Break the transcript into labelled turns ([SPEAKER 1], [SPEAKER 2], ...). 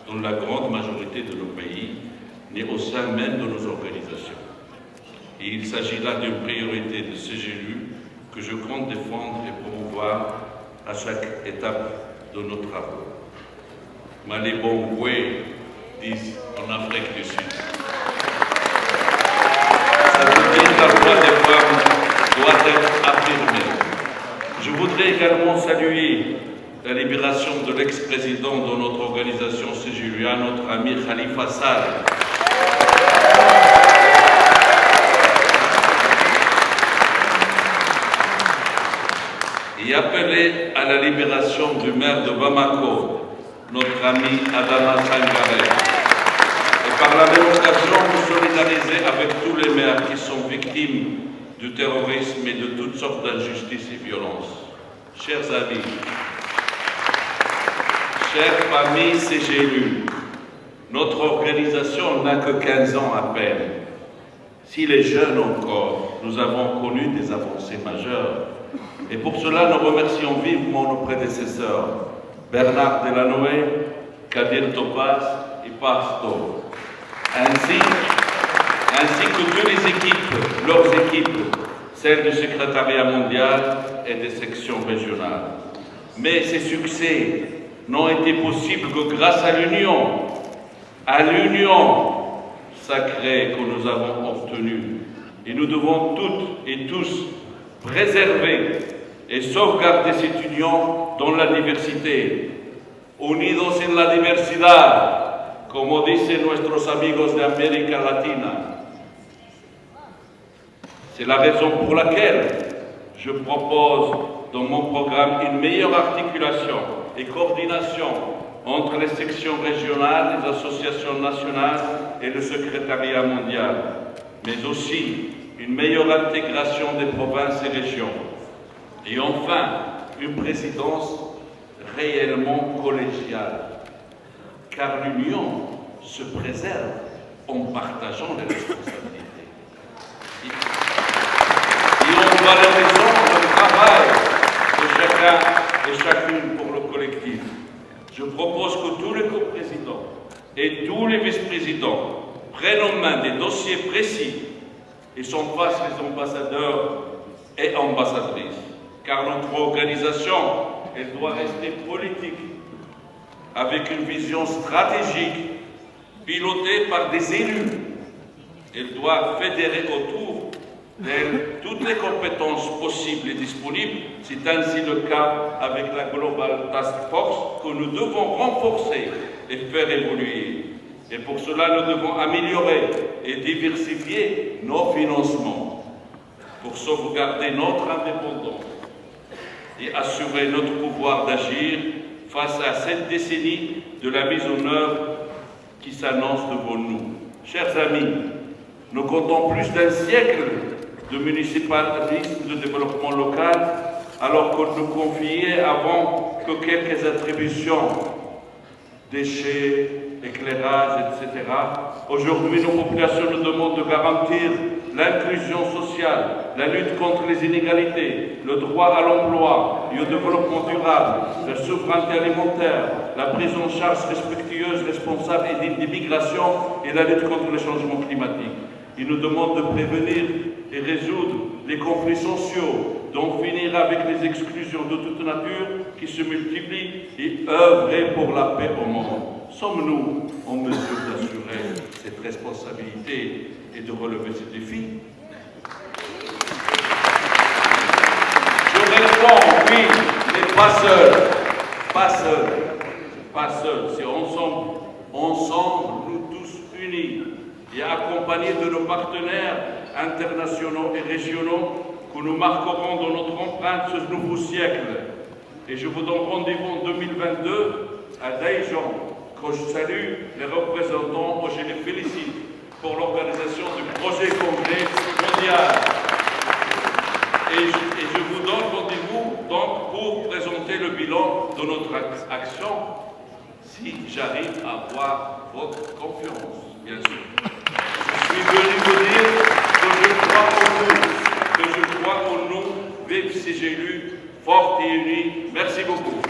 [SPEAKER 1] dans la grande majorité de nos pays, ni au sein même de nos organisations. Et il s'agit là d'une priorité de CGLU que je compte défendre et promouvoir à chaque étape de nos travaux. Malibongwe, disent en Afrique du Sud. Ça veut dire que la voix des femmes doit être affirmée. Je voudrais également saluer la libération de l'ex-président de notre organisation CGLU, notre ami Khalifa Sall. Et appeler à la libération du maire de Bamako, notre ami Adama Sangaré. Et par la même occasion, nous solidariser avec tous les maires qui sont victimes du terrorisme et de toutes sortes d'injustices et violences. Chers amis, chère famille CGLU, notre organisation n'a que 15 ans à peine. S'il est jeune encore, nous avons connu des avancées majeures. Et pour cela, nous remercions vivement nos prédécesseurs, Bernard Delanoë, Kadir Topaz et Pasto, ainsi que toutes les équipes, leurs équipes, celles du secrétariat mondial et des sections régionales. Mais ces succès n'ont été possibles que grâce à l'union sacrée que nous avons obtenue. Et nous devons toutes et tous préserver et sauvegarder cette union dans la diversité. Unidos en la diversidad, como dicen nuestros amigos de América Latina. C'est la raison pour laquelle je propose dans mon programme une meilleure articulation et coordination entre les sections régionales, les associations nationales et le secrétariat mondial, mais aussi une meilleure intégration des provinces et régions. Et enfin, une présidence réellement collégiale, car l'union se préserve en partageant les responsabilités. Et en valorisant le travail de chacun et chacune pour le collectif. Je propose que tous les coprésidents et tous les vice-présidents prennent en main des dossiers précis et sont face les ambassadeurs et ambassadrices. Car notre organisation, elle doit rester politique, avec une vision stratégique, pilotée par des élus. Elle doit fédérer autour d'elle toutes les compétences possibles et disponibles. C'est ainsi le cas avec la Global Task Force que nous devons renforcer et faire évoluer. Et pour cela, nous devons améliorer et diversifier nos financements pour sauvegarder notre indépendance et assurer notre pouvoir d'agir face à cette décennie de la mise en œuvre qui s'annonce devant nous. Chers amis, nous comptons plus d'un siècle de municipalisme de développement local, alors qu'on nous confiait avant que quelques attributions, déchets, éclairage, etc. Aujourd'hui, nos populations nous demandent de garantir l'inclusion sociale, la lutte contre les inégalités, le droit à l'emploi et au développement durable, la souveraineté alimentaire, la prise en charge respectueuse, responsable et digne des migrations et la lutte contre les changements climatiques. Ils nous demandent de prévenir et résoudre les conflits sociaux, d'en finir avec les exclusions de toute nature qui se multiplient et œuvrer pour la paix au monde. Sommes-nous en mesure d'assurer cette responsabilité et de relever ces défis? Je réponds oui, mais pas seul. Pas seul. Pas seul. C'est ensemble. Ensemble, nous tous unis et accompagnés de nos partenaires internationaux et régionaux que nous marquerons dans notre empreinte ce nouveau siècle. Et je vous donne rendez-vous en 2022 à Daejeon, que je salue les représentants et je les félicite pour l'organisation du projet congrès mondial. Et je vous donne rendez-vous donc pour présenter le bilan de notre action, si j'arrive à avoir votre confiance, bien sûr. Je suis venu vous dire que je crois en vous, que je crois en nous, vive CGLU, forte et unie. Merci beaucoup.